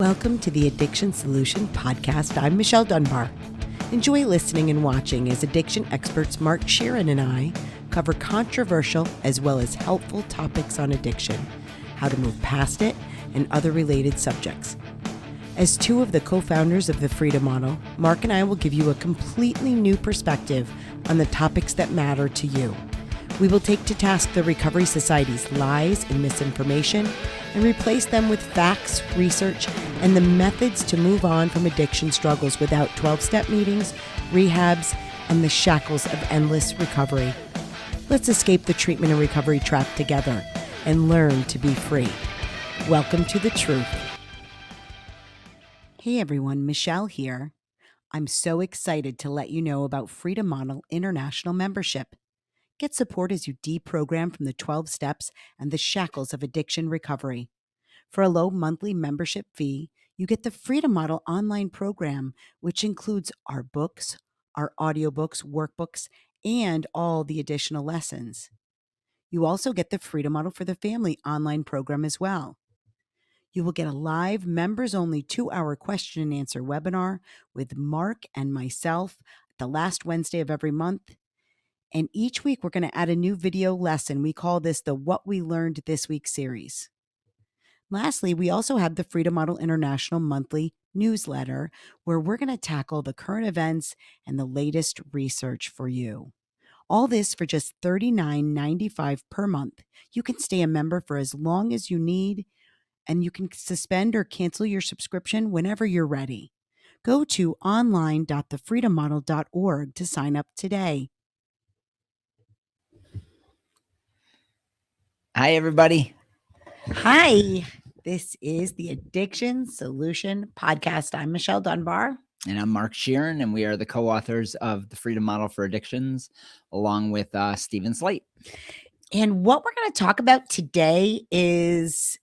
Welcome to the Addiction Solution Podcast. I'm Michelle Dunbar. Enjoy listening and watching as addiction experts Mark Sheeran and I cover controversial as well as helpful topics on addiction, how to move past it, and other related subjects. As two of the co-founders of the Freedom Model, Mark and I will give you a completely new perspective on the topics that matter to you. We will take to task the Recovery Society's lies and misinformation and replace them with facts, research, and the methods to move on from addiction struggles without 12-step meetings, rehabs, and the shackles of endless recovery. Let's escape the treatment and recovery trap together and learn to be free. Welcome to the truth. Hey everyone, Michelle here. I'm so excited to let you know about Freedom Model International membership. Get support as you deprogram from the 12 steps and the shackles of addiction recovery. For a low monthly membership fee, you get the Freedom Model online program, which includes our books, our audiobooks, workbooks, and all the additional lessons. You also get the Freedom Model for the Family online program as well. You will get a live members-only 2-hour question and answer webinar with Mark and myself the last Wednesday of every month. And each week, we're going to add a new video lesson. We call this the What We Learned This Week series. Lastly, we also have the Freedom Model International monthly newsletter, where we're going to tackle the current events and the latest research for you. All this for just $39.95 per month. You can stay a member for as long as you need, and you can suspend or cancel your subscription whenever you're ready. Go to online.thefreedommodel.org to sign up today. Hi, everybody. Hi, this is the Addiction Solution Podcast. I'm Michelle Dunbar. And I'm Mark Sheeran, and we are the co-authors of the Freedom Model for Addictions, along with Stephen Slate. And what we're going to talk about today is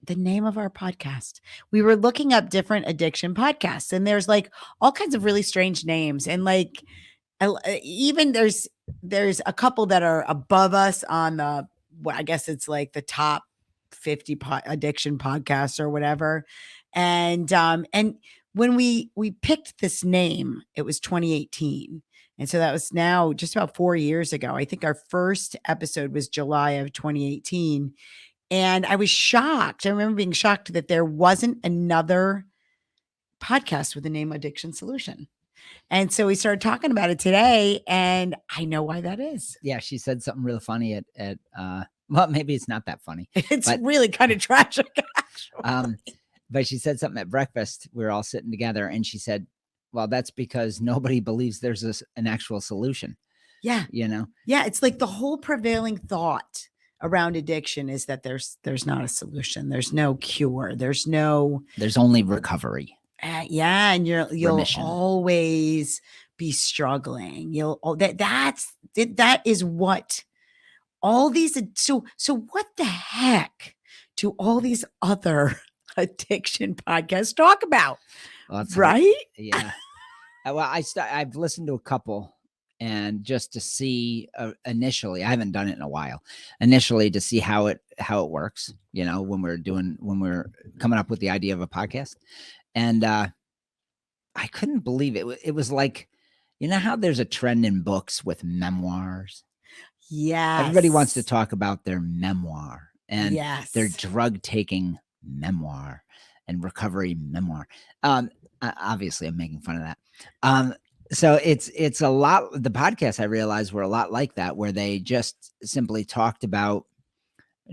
the name of our podcast. We were looking up different addiction podcasts, and there's like all kinds of really strange names. And like even there's a couple that are above us on the, well, I guess it's like the top 50 addiction podcasts or whatever. And when we picked this name, it was 2018. And so that was now just about 4 years ago. I think our first episode was July of 2018. And I was shocked. I remember being shocked that there wasn't another podcast with the name Addiction Solution. And so we started talking about it today, and I know why that is. Yeah, she said something real funny at well, maybe it's not that funny. It's really kind of tragic, actually. But she said something at breakfast. We were all sitting together, and she said, well, that's because nobody believes there's an actual solution. Yeah. You know? Yeah, it's like the whole prevailing thought around addiction is that there's not a solution. There's no cure. There's only recovery. Yeah, and you'll Remission. Always be struggling. That is what all these. So what the heck do all these other addiction podcasts talk about? Well, right? Yeah. Well, I've listened to a couple, and just to see initially, I haven't done it in a while. Initially, to see how it works. You know, when we're coming up with the idea of a podcast. And I couldn't believe it. It was like, you know how there's a trend in books with memoirs? Yes. Everybody wants to talk about their memoir and yes. their drug-taking memoir and recovery memoir. Obviously, I'm making fun of that. So it's a lot. The podcasts, I realized, were a lot like that, where they just simply talked about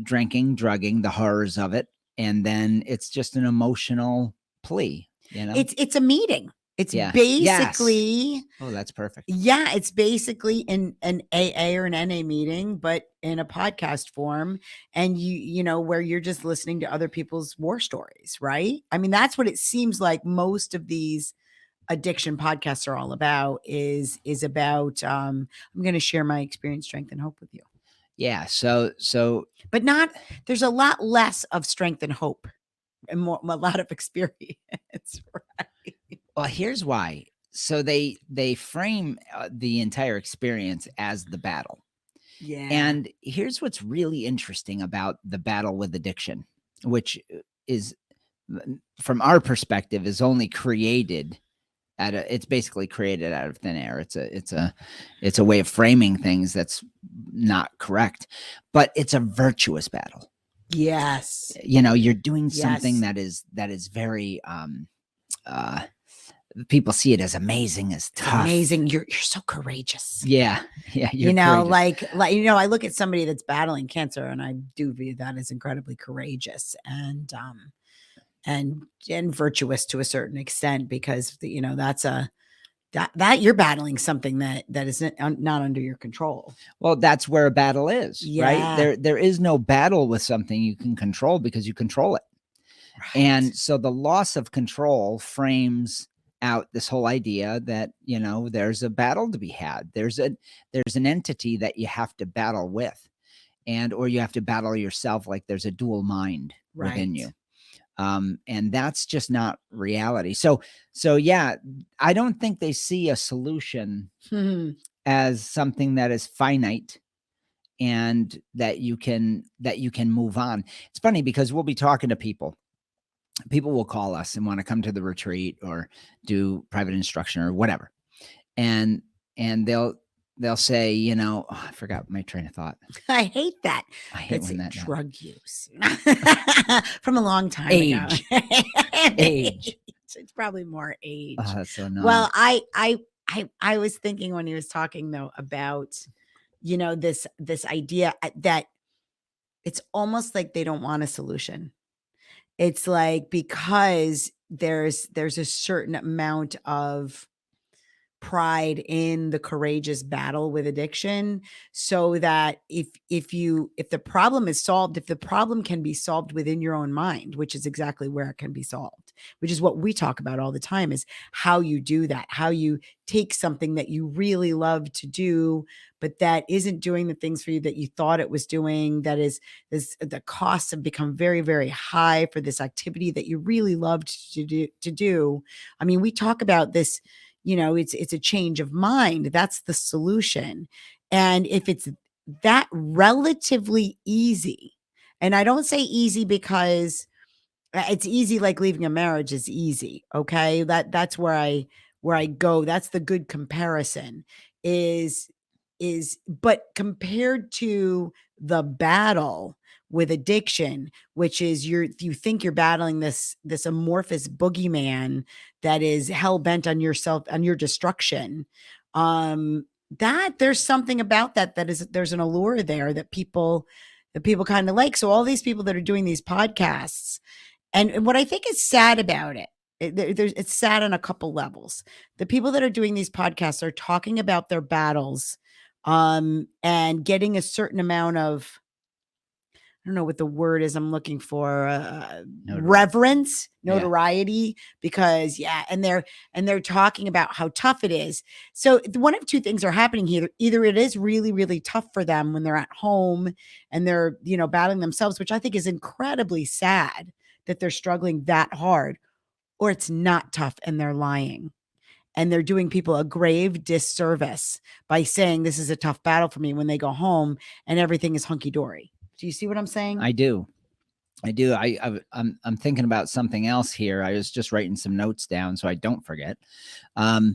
drinking, drugging, the horrors of it. And then it's just an emotional plea, you know? It's a meeting. It's basically Oh, that's perfect. Yeah, it's basically an AA or an NA meeting, but in a podcast form, and you know, where you're just listening to other people's war stories, right? I mean, that's what it seems like most of these addiction podcasts are all about, is about I'm going to share my experience, strength, and hope with you. Yeah, so but there's a lot less of strength and hope, and a lot of experience, right? Well, here's why. So they frame the entire experience as the battle. Yeah. And here's what's really interesting about the battle with addiction, which is from our perspective, is only created it's basically created out of thin air. It's a way of framing things that's not correct, but it's a virtuous battle. Yes. You're doing something Yes. that is very people see it as amazing, as It's tough. amazing. You're so courageous. Yeah. You're courageous. courageous. like I look at somebody that's battling cancer, and I do view that as incredibly courageous and virtuous to a certain extent, because that's that you're battling something that isn't not under your control. Well, that's where a battle is, right? Yeah. There is no battle with something you can control because you control it. Right. And so the loss of control frames out this whole idea that, there's a battle to be had. There's an entity that you have to battle with, or you have to battle yourself. Like there's a dual mind within you. And that's just not reality. So yeah, I don't think they see a solution as something that is finite and that you can move on. It's funny because we'll be talking to people will call us and want to come to the retreat or do private instruction or whatever. And they'll say, I forgot my train of thought. I hate that. I hate when that drug use from a long time ago. Age. It's probably more age. Oh, that's so annoying. Well, I was thinking when he was talking though about, this idea that it's almost like they don't want a solution. It's like, because there's a certain amount of pride in the courageous battle with addiction, so that if the problem is solved, if the problem can be solved within your own mind, which is exactly where it can be solved, which is what we talk about all the time, is how you do that, how you take something that you really love to do, but that isn't doing the things for you that you thought it was doing, that is the costs have become very, very high for this activity that you really loved to do. I mean, we talk about this, it's a change of mind. That's the solution. And if it's that relatively easy, and I don't say easy because it's easy, like leaving a marriage is easy. Okay. That's where I go. That's the good comparison is, but compared to the battle with addiction, which is you think you're battling this amorphous boogeyman that is hell bent on your destruction. That there's something about there's an allure there that people kind of like. So all these people that are doing these podcasts, and what I think is sad about it's sad on a couple levels. The people that are doing these podcasts are talking about their battles, and getting a certain amount of, I don't know what the word is I'm looking for, reverence, notoriety, because and they're talking about how tough it is. So one of two things are happening here. Either it is really, really tough for them when they're at home and they're, battling themselves, which I think is incredibly sad that they're struggling that hard, or it's not tough and they're lying. And they're doing people a grave disservice by saying this is a tough battle for me when they go home and everything is hunky dory. Do you see what I'm saying? I do. I'm thinking about something else here. I was just writing some notes down so I don't forget. How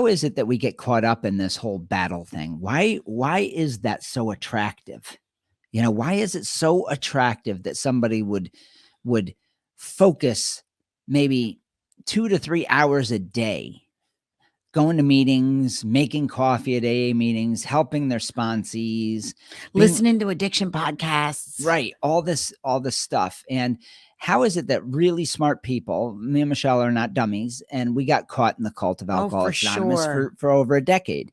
is it that we get caught up in this whole battle thing? Why is that so attractive? Why is it so attractive that somebody would focus maybe 2 to 3 hours a day going to meetings, making coffee at AA meetings, helping their sponsees, listening to addiction podcasts, right? All this stuff. And how is it that really smart people, me and Michelle, are not dummies, and we got caught in the cult of Alcoholics Anonymous for over a decade?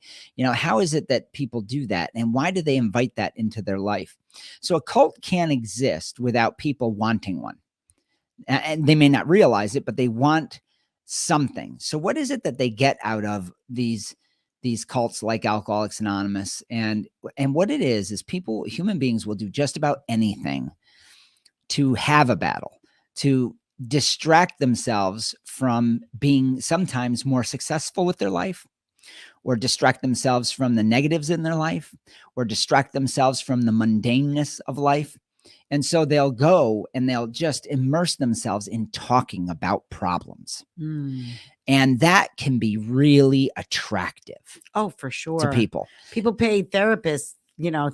How is it that people do that, and why do they invite that into their life? So a cult can't exist without people wanting one, and they may not realize it, but they want something. So what is it that they get out of these cults like Alcoholics Anonymous? And what it is human beings will do just about anything to have a battle, to distract themselves from being sometimes more successful with their life, or distract themselves from the negatives in their life, or distract themselves from the mundaneness of life. And so they'll go and they'll just immerse themselves in talking about problems. And that can be really attractive. Oh, for sure. To people. People pay therapists,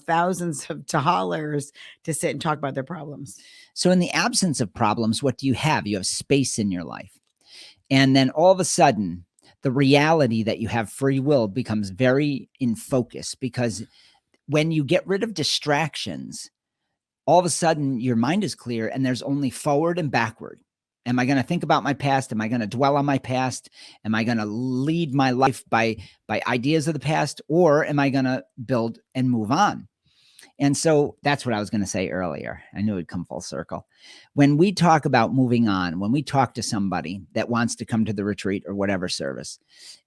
thousands of dollars to sit and talk about their problems. So in the absence of problems, what do you have? You have space in your life. And then all of a sudden, the reality that you have free will becomes very in focus, because when you get rid of distractions, all of a sudden your mind is clear and there's only forward and backward. Am I going to think about my past? Am I going to dwell on my past? Am I going to lead my life by ideas of the past? Or am I going to build and move on? And so that's what I was going to say earlier. I knew it'd come full circle. When we talk about moving on, when we talk to somebody that wants to come to the retreat or whatever service,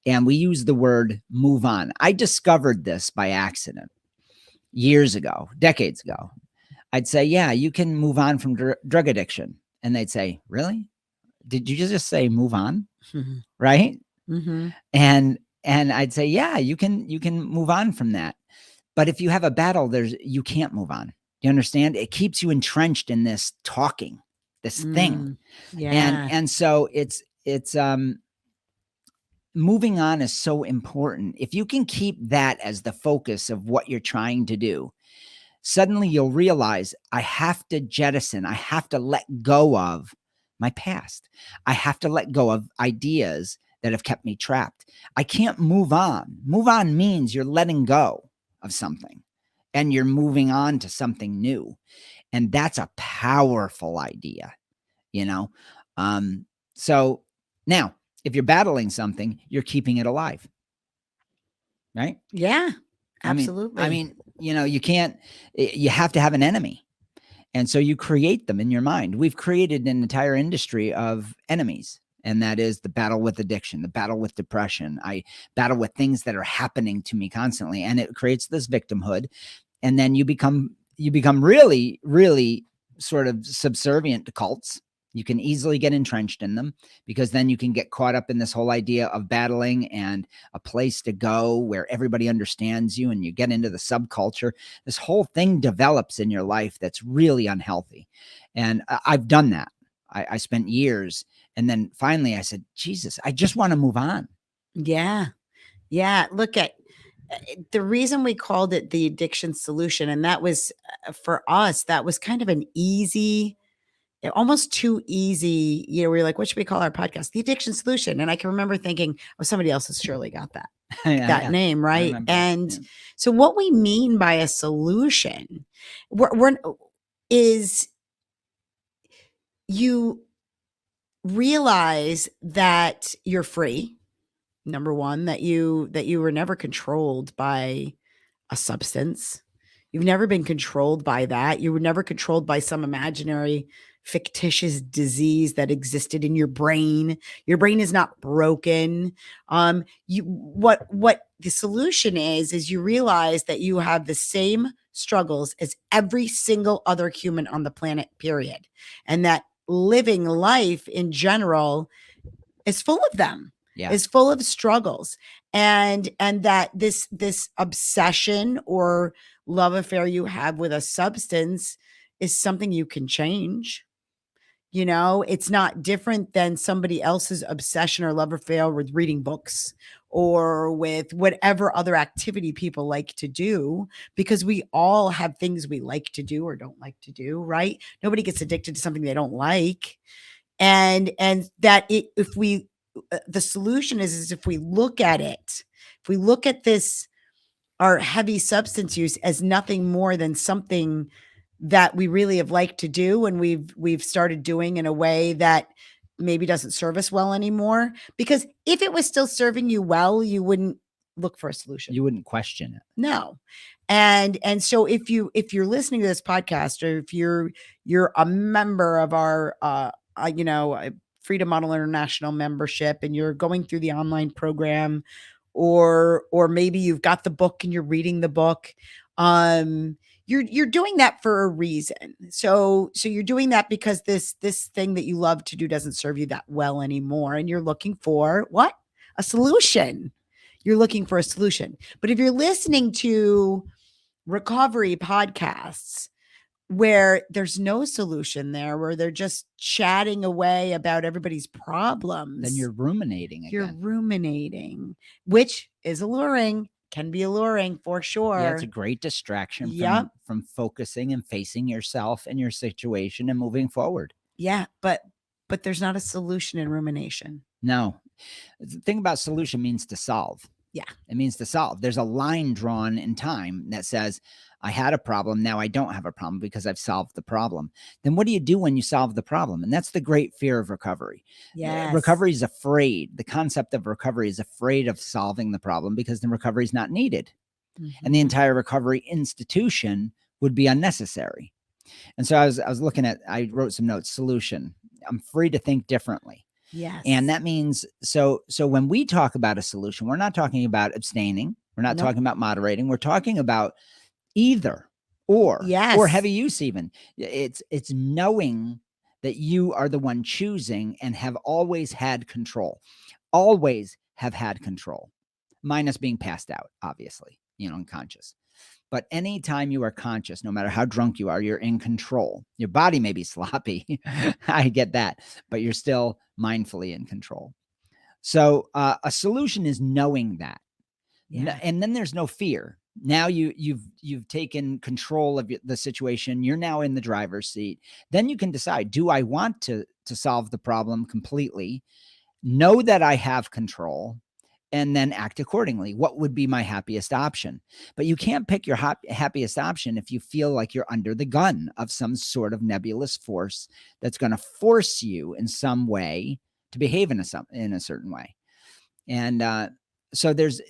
and we use the word move on, I discovered this by accident years ago, decades ago. I'd say, yeah, you can move on from drug addiction. And they'd say, really? Did you just say move on? Right? And I'd say, yeah, you can move on from that. But if you have a battle, you can't move on. Do you understand? It keeps you entrenched in this talking, this thing. Yeah. And so it's moving on is so important. If you can keep that as the focus of what you're trying to do, suddenly you'll realize I have to jettison, I have to let go of my past. I have to let go of ideas that have kept me trapped. I can't move on. Move on means you're letting go of something and you're moving on to something new. And that's a powerful idea, So now, if you're battling something, you're keeping it alive. Right? Yeah, absolutely. I mean, you have to have an enemy. And so you create them in your mind. We've created an entire industry of enemies. And that is the battle with addiction, the battle with depression. I battle with things that are happening to me constantly. And it creates this victimhood. And then you become really, really sort of subservient to cults. You can easily get entrenched in them, because then you can get caught up in this whole idea of battling and a place to go where everybody understands you, and you get into the subculture. This whole thing develops in your life that's really unhealthy. And I've done that. I spent years. And then finally I said, Jesus, I just want to move on. Yeah. Yeah. Look at the reason we called it the addiction solution. And that was for us, that was kind of an easy, almost too easy. We're like, what should we call our podcast? The Addiction Solution. And I can remember thinking, somebody else has surely got that, name, right? And so what we mean by a solution is you realize that you're free. Number one, that you were never controlled by a substance. You've never been controlled by that. You were never controlled by some imaginary fictitious disease that existed in your brain. Your brain is not broken. What the solution is you realize that you have the same struggles as every single other human on the planet, period. And that living life in general is full of them. Yeah. Is full of struggles. And that this obsession or love affair you have with a substance is something you can change. It's not different than somebody else's obsession or love affair with reading books or with whatever other activity people like to do, because we all have things we like to do or don't like to do, right? Nobody gets addicted to something they don't like. And that the solution is if we look at it, if we look at this, our heavy substance use as nothing more than something that we really have liked to do, and we've started doing in a way that maybe doesn't serve us well anymore. Because if it was still serving you well, you wouldn't look for a solution. You wouldn't question it. No. And so if you're listening to this podcast, or if you're a member of our Freedom Model International membership, and you're going through the online program, or maybe you've got the book and you're reading the book, you're doing that for a reason. So you're doing that because this thing that you love to do doesn't serve you that well anymore, and you're looking for what? A solution. You're looking for a solution. But if you're listening to recovery podcasts, where there's no solution there, where they're just chatting away about everybody's problems. Then you're ruminating You're again. ruminating, which is alluring, can be alluring for sure. Yeah, it's a great distraction Yep. from focusing and facing yourself and your situation and moving forward. Yeah, but there's not a solution in rumination. No. The thing about solution means to solve. Yeah. It means to solve. There's a line drawn in time that says, I had a problem. Now I don't have a problem because I've solved the problem. Then what do you do when you solve the problem? And that's the great fear of recovery. Yes. Recovery is afraid. The concept of recovery is afraid of solving the problem because the recovery is not needed. And the Mhm. entire recovery institution would be unnecessary. And so I was looking at, I wrote some notes, solution. I'm free to think differently. Yes. And that means, so when we talk about a solution, we're not talking about abstaining. We're not Nope. talking about moderating. We're talking about either or Yes. heavy use even. It's knowing that you are the one choosing and have always had control. Always have had control. Minus being passed out, obviously, unconscious. But anytime you are conscious, no matter how drunk you are, you're in control. Your body may be sloppy. I get that, but you're still mindfully in control. So a solution is knowing that. Yeah. And then there's no fear. Now you've taken control of the situation. You're now in the driver's seat. Then you can decide, do I want to solve the problem completely? Know that I have control, and then act accordingly. What would be my happiest option? But you can't pick your happiest option if you feel like you're under the gun of some sort of nebulous force that's going to force you in some way to behave in a certain way. And so there's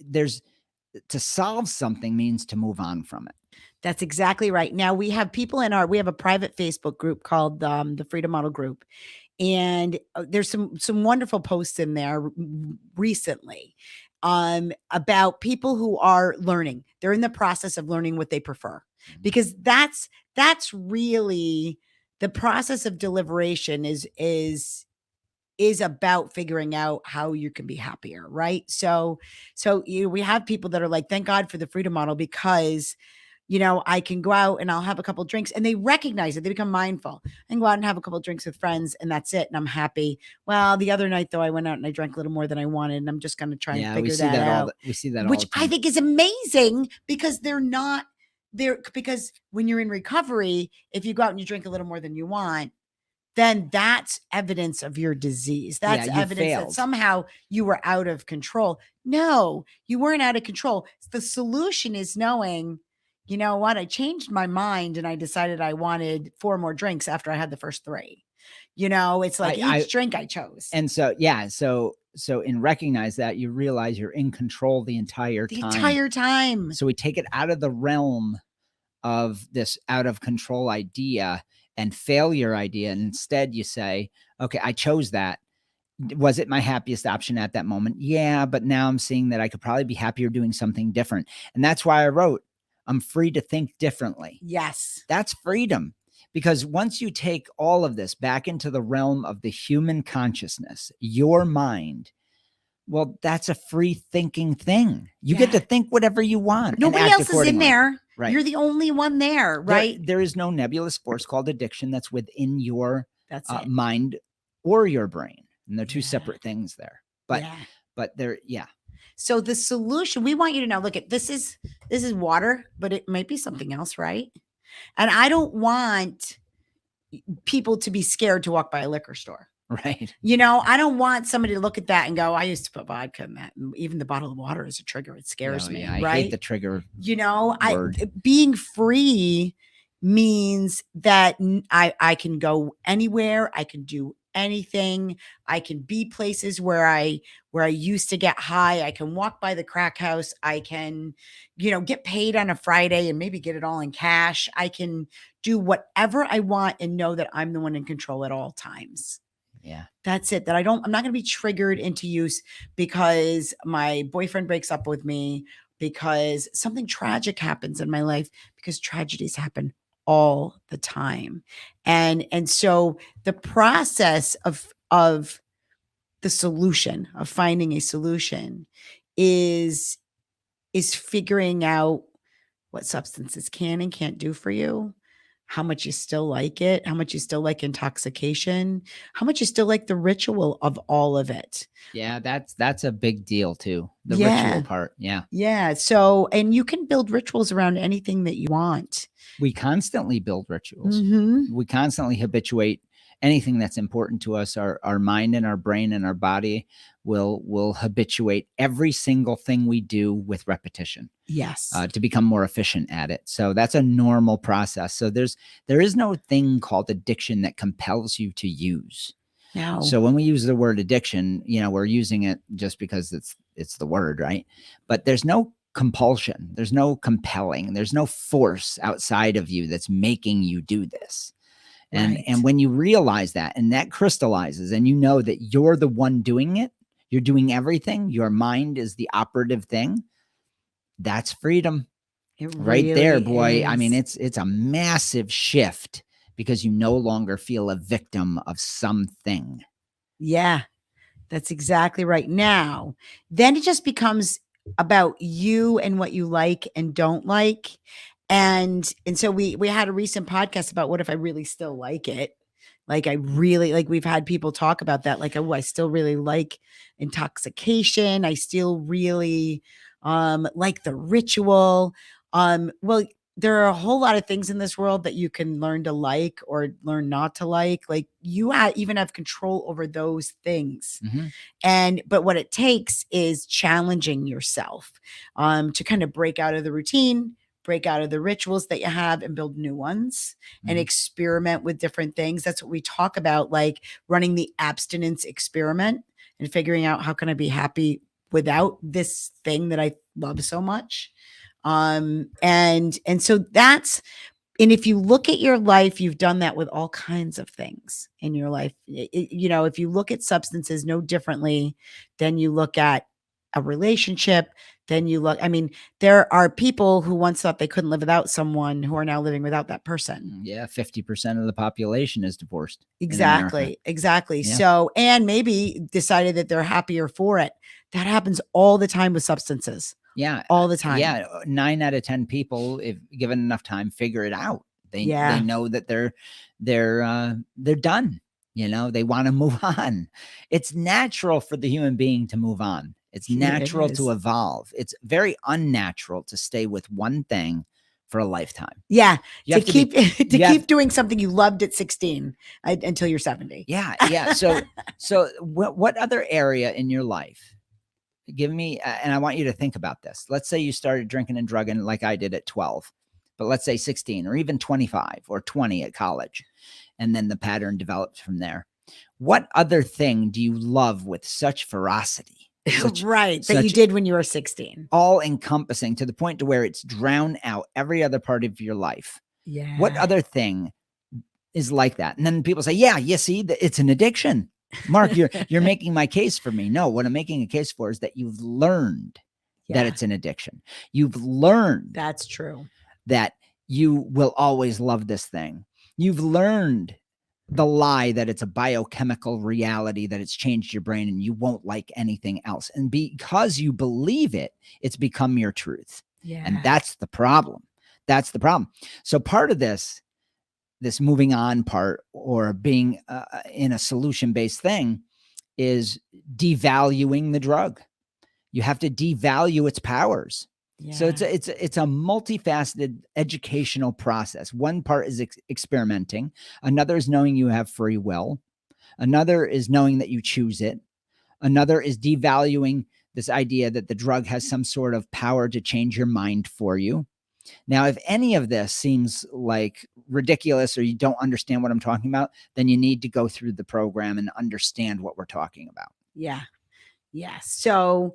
to solve something means to move on from it. That's exactly right. Now we have people we have a private Facebook group called the Freedom Model Group. And there's some wonderful posts in there recently about people who are learning. They're in the process of learning what they prefer, because that's really the process of deliberation is about figuring out how you can be happier, right? So we have people that are like, thank God for the Freedom Model, because I can go out and I'll have a couple drinks, and they recognize it. They become mindful. I can go out and have a couple drinks with friends, and that's it. And I'm happy. Well, the other night though, I went out and I drank a little more than I wanted, and I'm just going to try and figure that out. We see that which all the time. I think is amazing, because they're not there. Because when you're in recovery, if you go out and you drink a little more than you want, then that's evidence of your disease. That's evidence that somehow you were out of control. No, you weren't out of control. The solution is knowing, you know what? I changed my mind and I decided I wanted 4 more drinks after I had the first 3. It's like each drink I chose. And so, yeah. So in recognize that, you realize you're in control the entire time. So we take it out of the realm of this out of control idea and failure idea. And instead you say, okay, I chose that. Was it my happiest option at that moment? Yeah. But now I'm seeing that I could probably be happier doing something different. And that's why I wrote, I'm free to think differently. Yes. That's freedom. Because once you take all of this back into the realm of the human consciousness, your mind, well, that's a free thinking thing. You get to think whatever you want. Nobody else is in there. Right. You're the only one there, right? There is no nebulous force called addiction that's within your mind or your brain. And they're 2 separate things there. But they're, So the solution, we want you to know, look at this is water, but it might be something else, right? And I don't want people to be scared to walk by a liquor store. Right. I don't want somebody to look at that and go, I used to put vodka in that. And even the bottle of water is a trigger. It scares me. I right? hate the trigger. Being free means that I can go anywhere. I can do anything. I can be places where I used to get high. I can walk by the crack house. I can, get paid on a Friday and maybe get it all in cash. I can do whatever I want and know that I'm the one in control at all times. Yeah. That's it. That I'm not going to be triggered into use because my boyfriend breaks up with me, because something tragic happens in my life, because tragedies happen all the time. And so the process of the solution, of finding a solution, is figuring out what substances can and can't do for you, how much you still like it, how much you still like intoxication, how much you still like the ritual of all of it. Yeah, that's a big deal too. The ritual Yeah. part. Yeah. Yeah. So, and you can build rituals around anything that you want. We constantly build rituals. Mm-hmm. We constantly habituate anything that's important to us. Our mind and our brain and our body will habituate every single thing we do with repetition Yes. to become more efficient at it. So that's a normal process. So there is no thing called addiction that compels you to use. No. So when we use the word addiction, we're using it just because it's the word, right? But there's no compulsion, there's no compelling, there's no force outside of you that's making you do this. And Right. and when you realize that and that crystallizes and you know that you're the one doing it, you're doing everything, your mind is the operative thing, that's freedom. It Right there, really boy. I mean, is. it's a massive shift because you no longer feel a victim of something. Yeah. That's exactly right. Now, then it just becomes about you and what you like and don't like. And so we had a recent podcast about what if I really still like it? Like I really like we've had people talk about that like, oh, I still really like intoxication. I still really like the ritual. Well, there are a whole lot of things in this world that you can learn to like or learn not to like. Like you even have control over those things. Mhm. But what it takes is challenging yourself to kind of break out of the routine, break out of the rituals that you have and build new ones and Mhm. experiment with different things. That's what we talk about, like running the abstinence experiment and figuring out how can I be happy without this thing that I love so much. And so that's, and if you look at your life, you've done that with all kinds of things in your life. If you look at substances no differently than you look at a relationship, then you look, I mean, there are people who once thought they couldn't live without someone who are now living without that person. Yeah, 50% of the population is divorced in America. Exactly. Yeah. So, and maybe decided that they're happier for it. That happens all the time with substances. Yeah. All the time. Yeah. 9 out of 10 people, if given enough time, figure it out. They Yeah. know that they're done. They want to move on. It's natural for the human being to move on. It's Yeah, it natural to is. evolve. It's very unnatural to stay with one thing for a lifetime. Yeah, You to have to be keep to you have keep doing something you loved at 16 until you're 70. Yeah, yeah. So what other area in your life? Give me, and I want you to think about this. Let's say you started drinking and drugging like I did at 12, but let's say 16 or even 25 or 20 at college, and then the pattern develops from there. What other thing do you love with such ferocity? Right, that you did when you were 16. All encompassing to the point to where it's drowned out every other part of your life. Yeah. What other thing is like that? And then people say, yeah, you see, it's an addiction. Mark, you're making my case for me. No, what I'm making a case for is that you've learned that it's an addiction. You've learned That's true. that you will always love this thing. You've learned the lie that it's a biochemical reality, that it's changed your brain and you won't like anything else. And because you believe it, it's become your truth. Yeah. And that's the problem. That's the problem. So part of this moving on part, or being in a solution-based thing, is devaluing the drug. You have to devalue its powers. Yeah. So it's a multifaceted educational process. One part is experimenting. Another is knowing you have free will. Another is knowing that you choose it. Another is devaluing this idea that the drug has some sort of power to change your mind for you. Now, if any of this seems like ridiculous or you don't understand what I'm talking about, then you need to go through the program and understand what we're talking about. Yeah. Yeah. So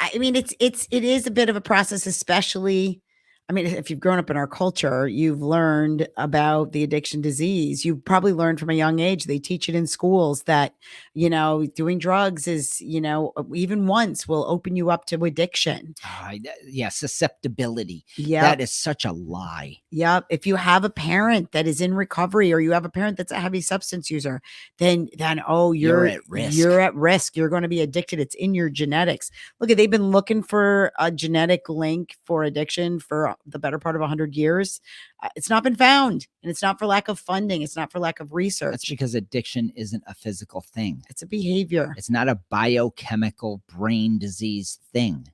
I mean, it is a bit of a process, especially, I mean, if you've grown up in our culture, you've learned about the addiction disease. You've probably learned from a young age. They teach it in schools that, doing drugs is, even once will open you up to addiction. Yeah, susceptibility. Yeah. That is such a lie. Yep. If you have a parent that is in recovery, or you have a parent that's a heavy substance user, then you're at risk. You're at risk. You're going to be addicted. It's in your genetics. Look, they've been looking for a genetic link for addiction for the better part of 100 years. It's not been found, and it's not for lack of funding. It's not for lack of research. That's because addiction isn't a physical thing. It's a behavior. It's not a biochemical brain disease thing.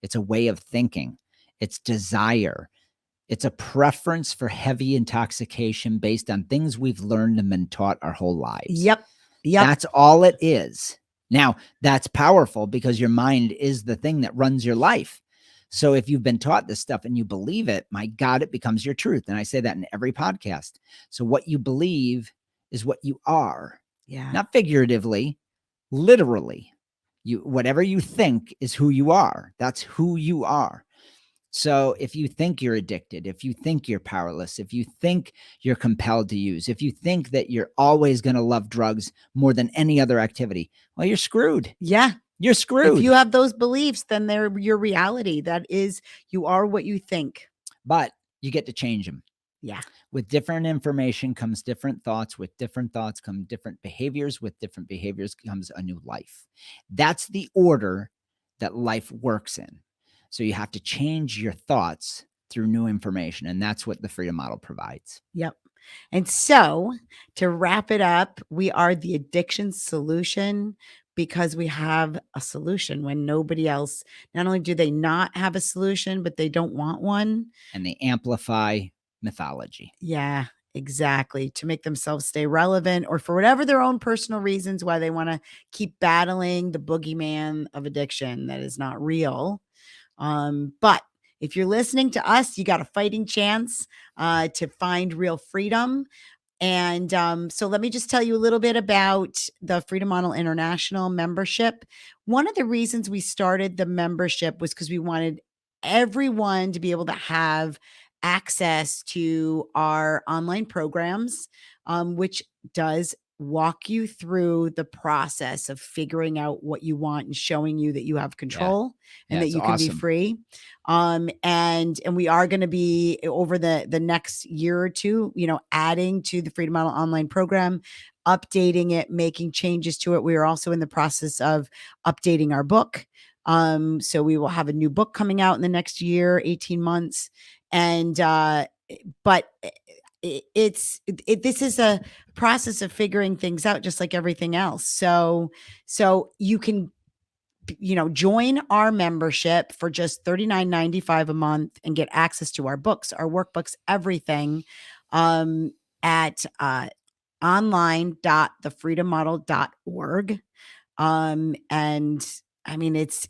It's a way of thinking. It's desire. It's a preference for heavy intoxication based on things we've learned and been taught our whole lives. Yep. That's all it is. Now, that's powerful because your mind is the thing that runs your life. So if you've been taught this stuff and you believe it, my God, it becomes your truth. And I say that in every podcast. So what you believe is what you are. Yeah. Not figuratively, literally. Whatever you think is who you are. That's who you are. So if you think you're addicted, if you think you're powerless, if you think you're compelled to use, if you think that you're always going to love drugs more than any other activity, well, you're screwed. Yeah. You're screwed. If you have those beliefs, then they're your reality. That is, you are what you think. But you get to change them. Yeah. With different information comes different thoughts. With different thoughts come different behaviors. With different behaviors comes a new life. That's the order that life works in. So you have to change your thoughts through new information. And that's what the Freedom Model provides. Yep. And so to wrap it up, we are the addiction solution because we have a solution when nobody else, not only do they not have a solution, but they don't want one. And they amplify mythology. Yeah, exactly. To make themselves stay relevant or for whatever their own personal reasons why they want to keep battling the boogeyman of addiction that is not real. But if you're listening to us, you got a fighting chance to find real freedom. And so let me just tell you a little bit about the Freedom Model International membership. One of the reasons we started the membership was because we wanted everyone to be able to have access to our online programs, which does walk you through the process of figuring out what you want and showing you that you have control and that you can be free. And we are going to be over the next year or two, adding to the Freedom Model online program, updating it, making changes to it. We are also in the process of updating our book. So we will have a new book coming out in the next year, 18 months. And, but this is a process of figuring things out just like everything else. So you can, join our membership for just $39.95 a month and get access to our books, our workbooks, everything, at, online.thefreedommodel.org. And I mean, it's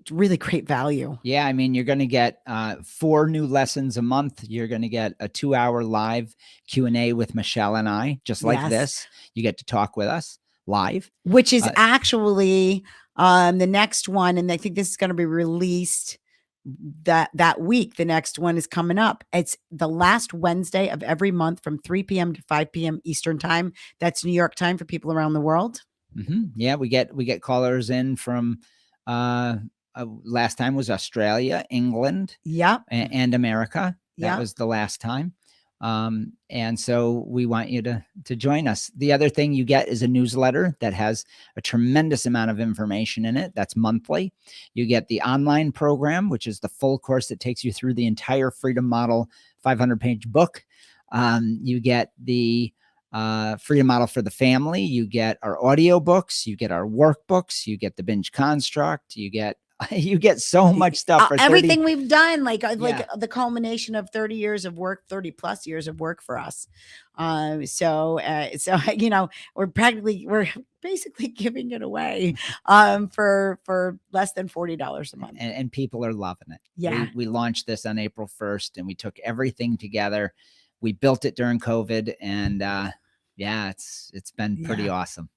really great value. Yeah. I mean, you're going to get 4 new lessons a month. You're going to get a 2-hour live Q&A with Michelle and I, just like this. You get to talk with us live. Which is actually the next one. And I think this is going to be released that week. The next one is coming up. It's the last Wednesday of every month from 3 p.m. to 5 p.m. Eastern time. That's New York time for people around the world. Yeah, we get callers in from last time was Australia, England, and America. That was the last time. And so we want you to join us. The other thing you get is a newsletter that has a tremendous amount of information in it. That's monthly. You get the online program, which is the full course that takes you through the entire Freedom Model 500-page book. You get the Freedom Model for the family. You get our audio books. You get our workbooks. You get the binge construct. You get so much stuff. For everything we've done, like the culmination of 30 years of work, 30 plus years of work for us. So we're basically giving it away for less than $40 a month. And people are loving it. Yeah. We launched this on April 1st and we took everything together. We built it during COVID and it's been pretty awesome.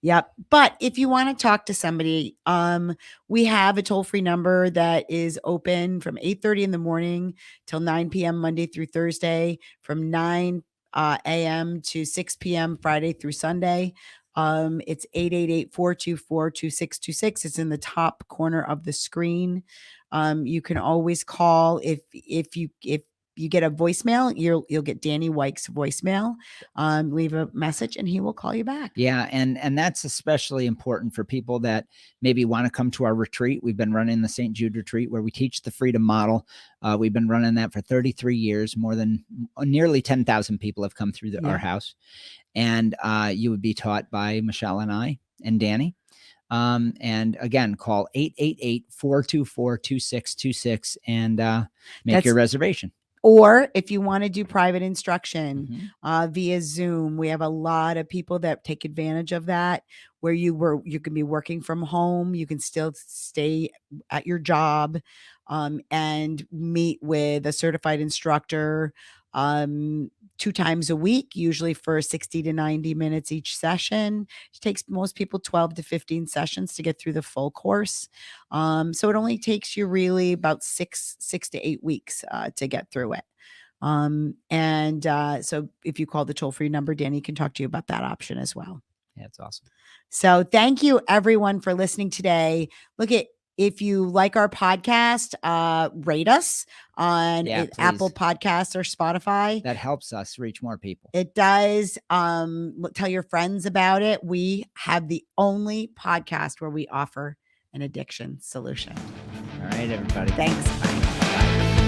Yep. But if you want to talk to somebody, we have a toll-free number that is open from 8:30 in the morning till 9 p.m. Monday through Thursday, from 9 a.m. to 6 p.m. Friday through Sunday. It's 888-424-2626. It's in the top corner of the screen. You can always call if you get a voicemail, you'll get Danny Weich's voicemail. Leave a message and he will call you back. Yeah, and that's especially important for people that maybe want to come to our retreat. We've been running the St. Jude retreat where we teach the freedom model. We've been running that for 33 years. Nearly 10,000 people have come through our house, and you would be taught by Michelle and I and Danny. And again, call 888-424-2626 and make your reservation. Or if you want to do private instruction via Zoom, we have a lot of people that take advantage of that, where you can be working from home. You can still stay at your job and meet with a certified instructor 2 times a week, usually for 60 to 90 minutes each session. It takes most people 12 to 15 sessions to get through the full course. So it only takes you really about 6 to 8 weeks to get through it. So if you call the toll-free number, Danny can talk to you about that option as well. Yeah, it's awesome. So thank you everyone for listening today. If you like our podcast, rate us on Apple Podcasts or Spotify. That helps us reach more people. It does. Tell your friends about it. We have the only podcast where we offer an addiction solution. All right, everybody. Thanks. Bye. Bye.